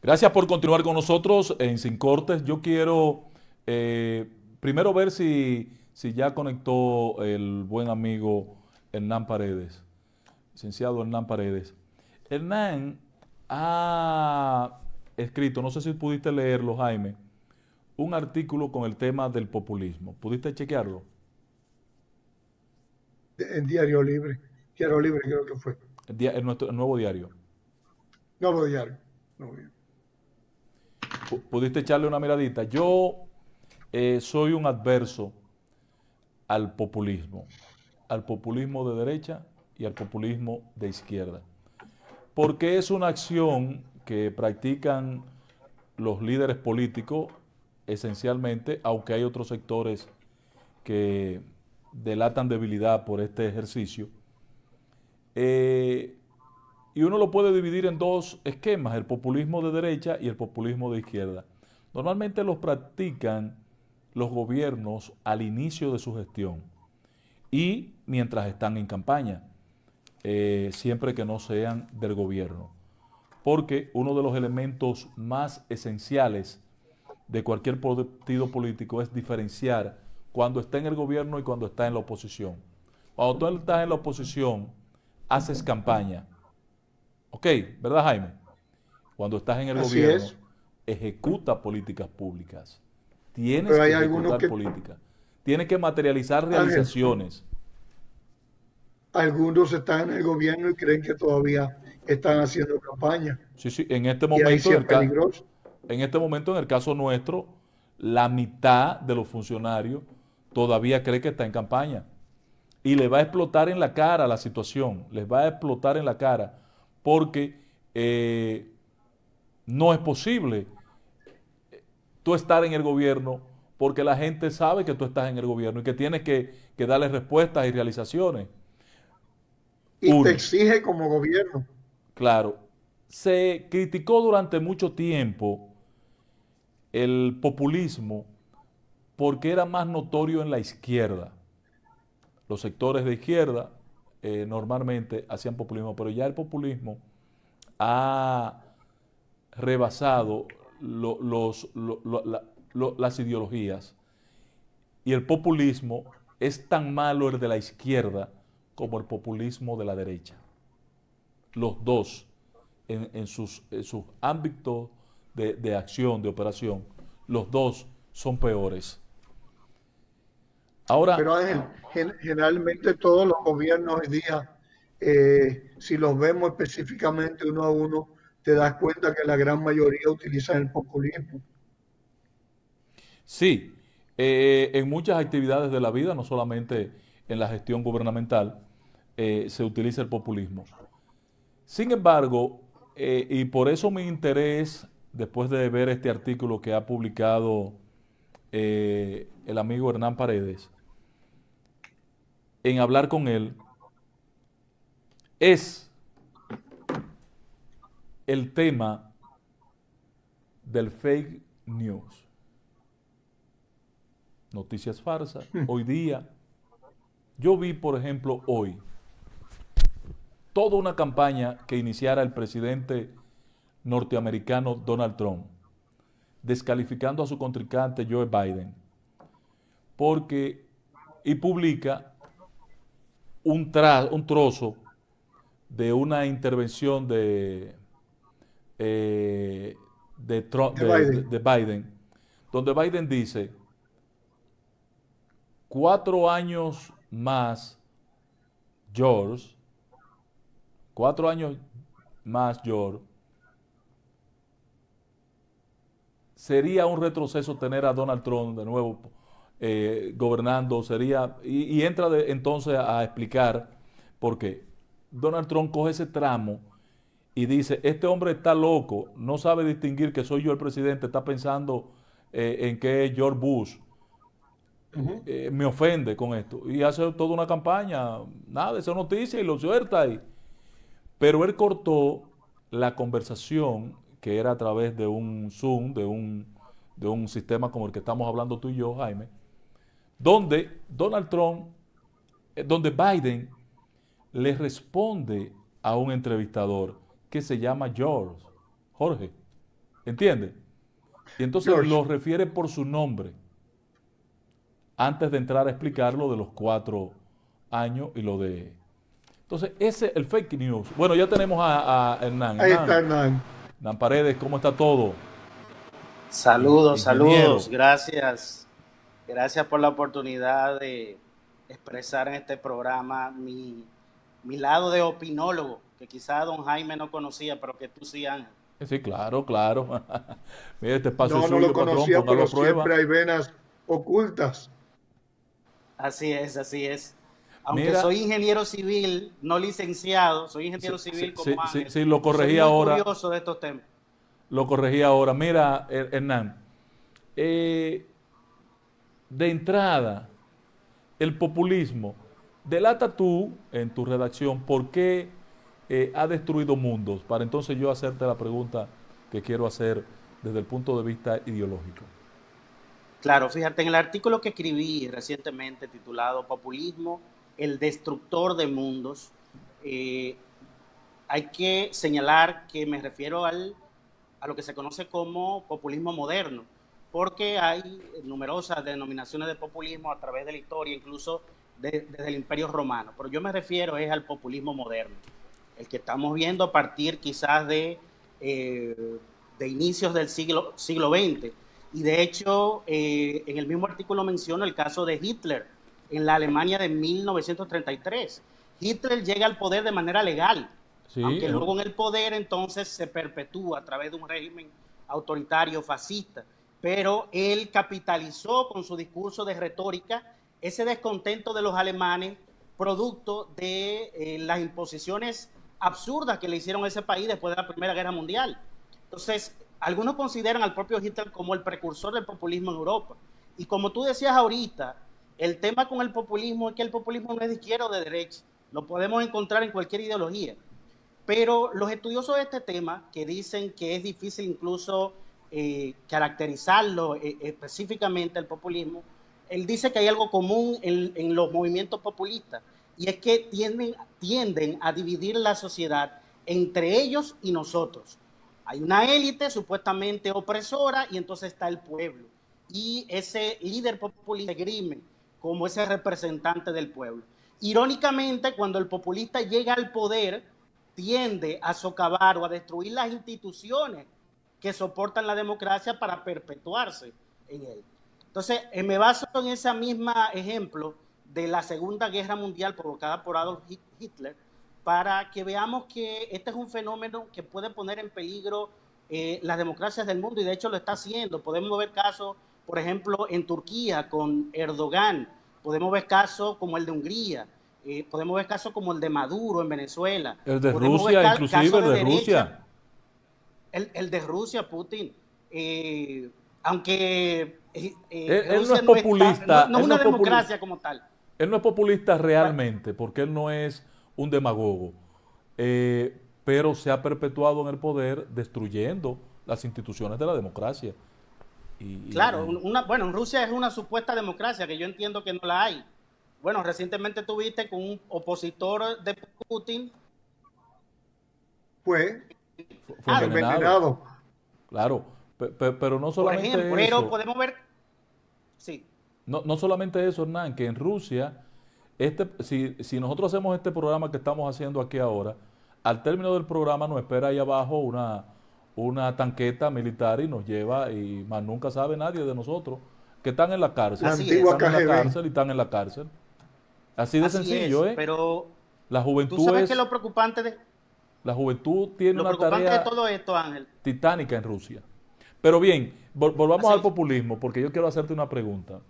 Gracias por continuar con nosotros en Sin Cortes. Yo quiero primero ver si ya conectó el buen amigo Hernán Paredes, licenciado Hernán Paredes. Hernán ha escrito, no sé si pudiste leerlo, Jaime, un artículo con el tema del populismo. ¿Pudiste chequearlo? En Diario Libre creo que fue, El nuevo diario. Nuevo Diario, Nuevo Diario. ¿Pudiste echarle una miradita? Yo soy un adverso al populismo de derecha y al populismo de izquierda, porque es una acción que practican los líderes políticos esencialmente, aunque hay otros sectores que delatan debilidad por este ejercicio. Eh, y uno lo puede dividir en dos esquemas, el populismo de derecha y el populismo de izquierda. Normalmente los practican los gobiernos al inicio de su gestión y mientras están en campaña, siempre que no sean del gobierno. Porque uno de los elementos más esenciales de cualquier partido político es diferenciar cuando está en el gobierno y cuando está en la oposición. Cuando tú estás en la oposición, haces campaña. ¿Ok? ¿Verdad, Jaime? Cuando estás en el Así gobierno, es, ejecuta políticas públicas. Tienes pero que hay algunos ejecutar que, políticas. Tienes que materializar Ángel, realizaciones. algunos están en el gobierno y creen que todavía están haciendo campaña Sí, sí, y ahí sí es peligroso. en este momento, en el caso nuestro, la mitad de los funcionarios todavía cree que está en campaña. Y le va a explotar en la cara la situación, les va a explotar en la cara, porque no es posible tú estar en el gobierno porque la gente sabe que tú estás en el gobierno y que tienes que darle respuestas y realizaciones. Y te Uno, exige como gobierno. claro, se criticó durante mucho tiempo el populismo porque era más notorio en la izquierda. Los sectores de izquierda normalmente hacían populismo, pero ya el populismo ha rebasado las ideologías y el populismo es tan malo el de la izquierda como el populismo de la derecha. Los dos, en sus ámbitos de acción, de operación, los dos son peores. Ahora, Pero Ángel, generalmente todos los gobiernos hoy día, si los vemos específicamente uno a uno, te das cuenta que la gran mayoría utilizan el populismo. sí, en muchas actividades de la vida, no solamente en la gestión gubernamental, se utiliza el populismo. Sin embargo, y por eso mi interés, después de ver este artículo que ha publicado el amigo Hernán Paredes, en hablar con él, es el tema del fake news. Noticias falsas. Hoy día, yo vi, por ejemplo, hoy, toda una campaña que iniciara el presidente norteamericano Donald Trump, descalificando a su contrincante Joe Biden, porque y publica un trozo de una intervención De Biden. de Biden, donde Biden dice, 4 años más George, 4 años más George, sería un retroceso tener a Donald Trump de nuevo gobernando, y entra entonces a explicar por qué. Donald Trump coge ese tramo y dice, este hombre está loco, no sabe distinguir que soy yo el presidente, está pensando en que es George Bush, Ujú. me ofende con esto. Y hace toda una campaña, nada, de esa noticia y lo suelta ahí. Pero él cortó la conversación que era a través de un Zoom, de un sistema como el que estamos hablando tú y yo, Jaime, donde Donald Trump, donde Biden le responde a un entrevistador que se llama Jorge. ¿entiendes? Y entonces George, lo refiere por su nombre, antes de entrar a explicar lo de los 4 años y lo de... Entonces, ese el fake news. Bueno, ya tenemos a Hernán. ahí está Hernán. Hernán Paredes, ¿cómo está todo? Saludos, Ingeniero. saludos, gracias. Gracias por la oportunidad de expresar en este programa mi lado de opinólogo, que quizá don Jaime no conocía, pero que tú sí, Ángel. Sí, claro, claro. Mira, este espacio No, es no suyo, lo patrón, conocía, póngalo pero a prueba. siempre hay venas ocultas. Así es, así es. Aunque Mira, soy ingeniero civil, no licenciado, soy ingeniero civil como Ángel. sí, lo corregí Soy muy ahora. curioso de estos temas. Lo corregí ahora. Mira, Hernán, de entrada, el populismo, delata tú en tu redacción por qué ha destruido mundos, para entonces yo hacerte la pregunta que quiero hacer desde el punto de vista ideológico. Claro, fíjate, en el artículo que escribí recientemente titulado Populismo, el destructor de mundos, eh, hay que señalar que me refiero a lo que se conoce como populismo moderno, porque hay numerosas denominaciones de populismo a través de la historia, incluso desde el Imperio Romano, pero yo me refiero al populismo moderno, el que estamos viendo a partir quizás de inicios del siglo XX. Y de hecho, en el mismo artículo menciono el caso de Hitler en la Alemania de 1933. Hitler llega al poder de manera legal, Sí, aunque luego en el poder entonces se perpetúa a través de un régimen autoritario fascista. Pero él capitalizó con su discurso de retórica ese descontento de los alemanes producto de las imposiciones absurdas que le hicieron a ese país después de la Primera Guerra Mundial. Entonces, algunos consideran al propio Hitler como el precursor del populismo en Europa. Y como tú decías ahorita, el tema con el populismo es que el populismo no es de izquierda o de derecha. Lo podemos encontrar en cualquier ideología. Pero los estudiosos de este tema, que dicen que es difícil incluso caracterizarlo específicamente el populismo, él dice que hay algo común en los movimientos populistas, y es que tienden a dividir la sociedad entre ellos y nosotros. Hay una élite supuestamente opresora y entonces está el pueblo. Y ese líder populista se grime como ese representante del pueblo. Irónicamente, cuando el populista llega al poder, tiende a socavar o a destruir las instituciones que soportan la democracia para perpetuarse en él. Entonces, me baso en ese mismo ejemplo de la Segunda Guerra Mundial provocada por Adolf Hitler, para que veamos que este es un fenómeno que puede poner en peligro las democracias del mundo, y de hecho lo está haciendo. Podemos ver casos, por ejemplo, en Turquía con Erdogan, podemos ver casos como el de Hungría, podemos ver casos como el de Maduro en Venezuela. El de podemos Rusia, ver inclusive el de Rusia. El de Rusia, Putin. Aunque Él no Rusia es populista. no es una democracia como tal. Él no es populista realmente, porque él no es un demagogo, pero se ha perpetuado en el poder destruyendo las instituciones de la democracia. Claro, bueno, en Rusia es una supuesta democracia, que yo entiendo que no la hay. Bueno, recientemente tuviste con un opositor de Putin. Fue envenenado. envenenado. Claro, pero no solamente por ejemplo, eso. pero podemos ver, sí. No solamente eso, Hernán, que en Rusia, si nosotros hacemos este programa que estamos haciendo aquí ahora, al término del programa nos espera ahí abajo una tanqueta militar y nos lleva, y más nunca sabe nadie de nosotros, que están en la cárcel. La antigua están en la KGB. cárcel y están en la cárcel. Así de Así sencillo, es, pero La juventud tú sabes que lo preocupante tiene una tarea de todo esto, Ángel. titánica en Rusia. Pero bien, volvamos al populismo, porque yo quiero hacerte una pregunta.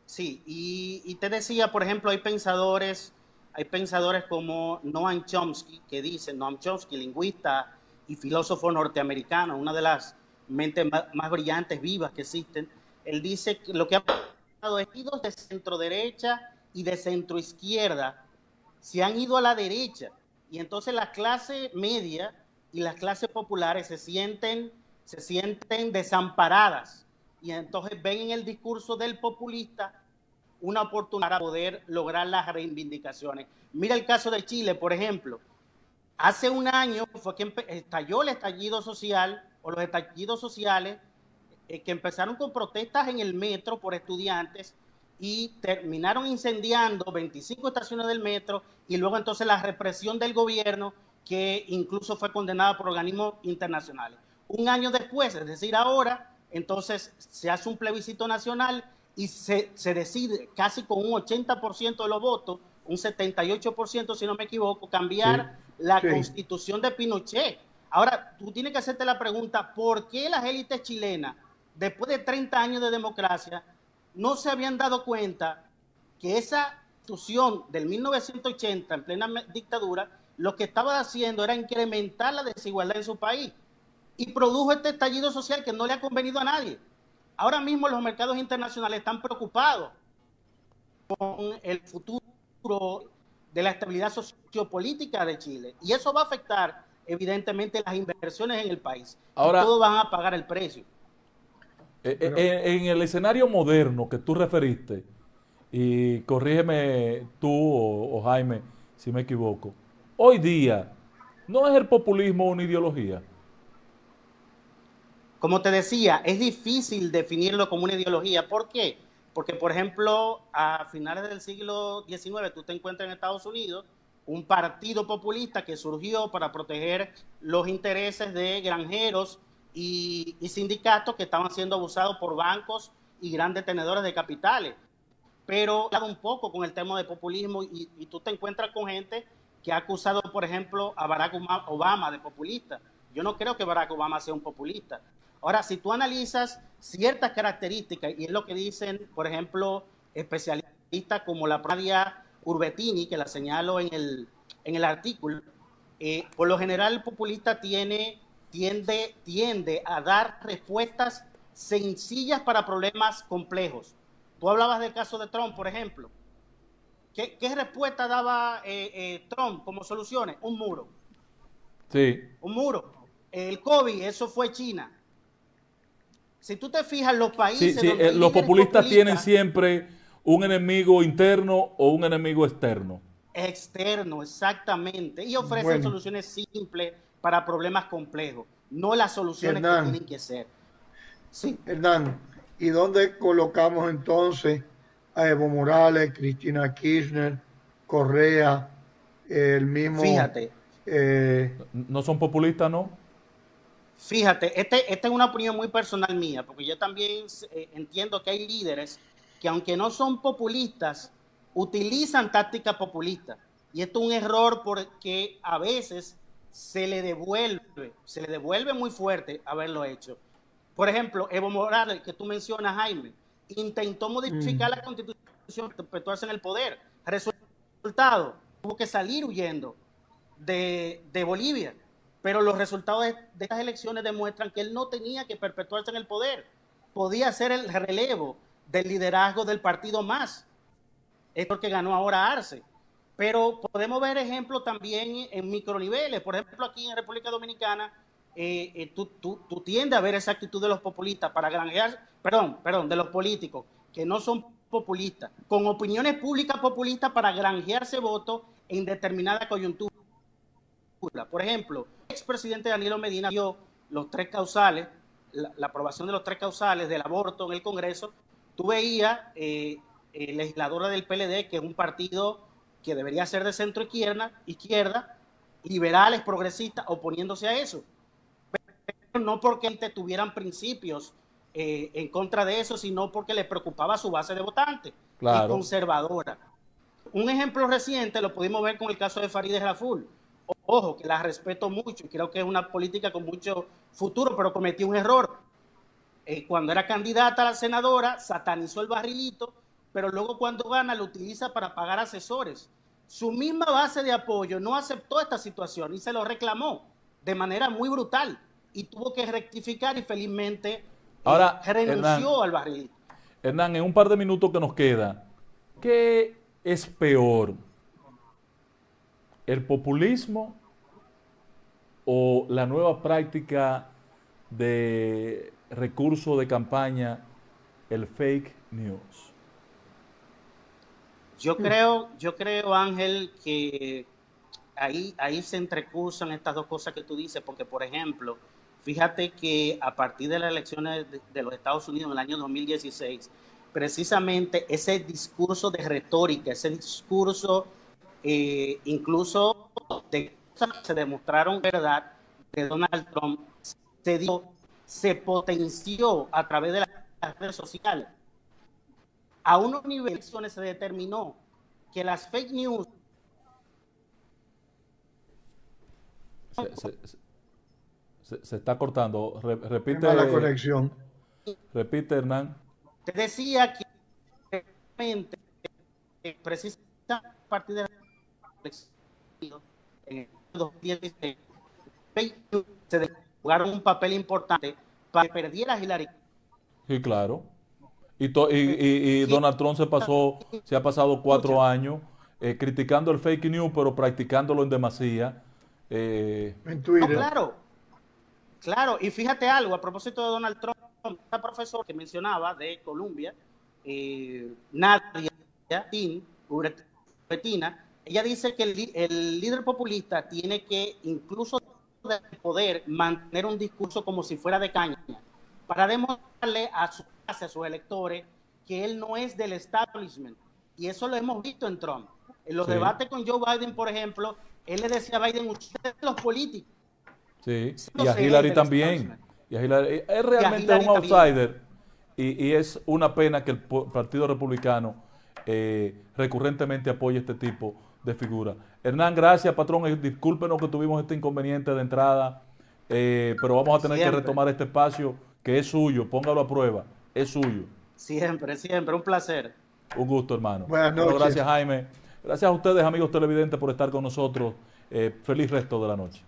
Sí, y te decía, por ejemplo, hay pensadores como Noam Chomsky, Noam Chomsky, lingüista y filósofo norteamericano, una de las mentes más brillantes vivas que existen. Él dice que lo que ha pasado es que de centro derecha y de centro izquierda se han ido a la derecha, y entonces la clase media y las clases populares se sienten desamparadas, y entonces ven en el discurso del populista una oportunidad para poder lograr las reivindicaciones. Mira el caso de Chile, por ejemplo. Hace un año fue que estalló el estallido social o los estallidos sociales que empezaron con protestas en el metro por estudiantes y terminaron incendiando 25 estaciones del metro y luego entonces la represión del gobierno que incluso fue condenada por organismos internacionales. Un año después, es decir, ahora, entonces se hace un plebiscito nacional y se decide casi con un 80% de los votos, un 78% si no me equivoco, cambiar la constitución de Pinochet. Ahora, tú tienes que hacerte la pregunta, ¿por qué las élites chilenas, después de 30 años de democracia, no se habían dado cuenta que esa constitución del 1980, en plena dictadura, lo que estaba haciendo era incrementar la desigualdad en su país y produjo este estallido social que no le ha convenido a nadie? Ahora mismo los mercados internacionales están preocupados con el futuro de la estabilidad sociopolítica de Chile y eso va a afectar evidentemente las inversiones en el país. Ahora, y todos van a pagar el precio. En el escenario moderno que tú referiste, y corrígeme tú o Jaime si me equivoco, hoy día no es el populismo una ideología. Como te decía, es difícil definirlo como una ideología. ¿Por qué? Porque, por ejemplo, a finales del siglo XIX tú te encuentras en Estados Unidos un partido populista que surgió para proteger los intereses de granjeros y sindicatos que estaban siendo abusados por bancos y grandes tenedores de capitales. Pero un poco con el tema de populismo y tú te encuentras con gente que ha acusado, por ejemplo, a Barack Obama de populista. Yo no creo que Barack Obama sea un populista. Ahora, si tú analizas ciertas características, y es lo que dicen, por ejemplo, especialistas como la Nadia Urbetini, que la señalo en el artículo, por lo general el populista tiende a dar respuestas sencillas para problemas complejos. Tú hablabas del caso de Trump, por ejemplo. ¿Qué respuesta daba Trump como soluciones? Un muro. Sí. Un muro. El COVID, eso fue China. Si tú te fijas, los países... Sí, los populistas tienen siempre un enemigo interno o un enemigo externo. Externo, exactamente. Y ofrecen soluciones simples para problemas complejos, no las soluciones que tienen que ser. Sí. Hernán, ¿y dónde colocamos entonces a Evo Morales, Cristina Kirchner, Correa, el mismo... Fíjate. ¿No son populistas, no? Fíjate, esta es una opinión muy personal mía, porque yo también entiendo que hay líderes que aunque no son populistas, utilizan tácticas populistas. Y esto es un error porque a veces se le devuelve muy fuerte haberlo hecho. Por ejemplo, Evo Morales, que tú mencionas, Jaime, intentó modificar la Constitución para perpetuarse en el poder. Resultado, tuvo que salir huyendo de Bolivia. Pero los resultados de estas elecciones demuestran que él no tenía que perpetuarse en el poder. Podía ser el relevo del liderazgo del partido MAS. Es porque ganó ahora Arce. Pero podemos ver ejemplos también en microniveles. Por ejemplo, aquí en República Dominicana, tú tiendes a ver esa actitud de los populistas para granjear, de los políticos que no son populistas, con opiniones públicas populistas para granjearse votos en determinada coyuntura. Por ejemplo, el expresidente Danilo Medina dio los 3 causales, la aprobación de los 3 causales del aborto en el Congreso. Tú veías legisladores del PLD, que es un partido que debería ser de centro izquierda, liberales, progresistas, oponiéndose a eso. Pero no porque tuvieran principios en contra de eso, sino porque les preocupaba su base de votantes, claro, y conservadora. Un ejemplo reciente lo pudimos ver con el caso de Farideh Raful. Ojo, que la respeto mucho y creo que es una política con mucho futuro, pero cometió un error. Cuando era candidata a la senadora, satanizó el barrilito, pero luego cuando gana lo utiliza para pagar asesores. Su misma base de apoyo no aceptó esta situación y se lo reclamó de manera muy brutal y tuvo que rectificar y felizmente renunció al barrilito. Hernán, en un par de minutos que nos queda, ¿qué es peor? ¿El populismo o la nueva práctica de recurso de campaña, el fake news? Yo creo, Ángel, que ahí se entrecruzan estas dos cosas que tú dices, porque, por ejemplo, fíjate que a partir de las elecciones de los Estados Unidos en el año 2016, precisamente ese discurso de retórica, ese discurso incluso de cosas que se demostraron verdad de Donald Trump, se potenció a través de las redes sociales. A unos niveles se determinó que las fake news se está cortando. Repite la conexión. Repite, Hernán. Te decía que precisamente a partir de la elección en el 2016 se jugaron un papel importante para que perdiera Hillary. Sí, claro. Y Donald Trump se ha pasado 4 años criticando el fake news, pero practicándolo en demasía. En Twitter. No, claro. Y fíjate algo, a propósito de Donald Trump, esta profesora que mencionaba de Columbia, Nadia Uretina, ella dice que el líder populista tiene que incluso poder mantener un discurso como si fuera de caña, para demostrarle a su clase, a sus electores, que él no es del establishment. Y eso lo hemos visto en Trump. En los debates con Joe Biden, por ejemplo, él le decía a Biden, ustedes los políticos. Sí, y a Hillary también. Y a Hillary, es realmente un outsider. Y es una pena que el Partido Republicano recurrentemente apoye este tipo de figura. Hernán, gracias, patrón. Discúlpenos que tuvimos este inconveniente de entrada, pero vamos a tener que retomar este espacio que es suyo. Póngalo a prueba. Es suyo. Siempre. Un placer. Un gusto, hermano. Buenas noches. Bueno, gracias, Jaime. Gracias a ustedes, amigos televidentes, por estar con nosotros. Feliz resto de la noche.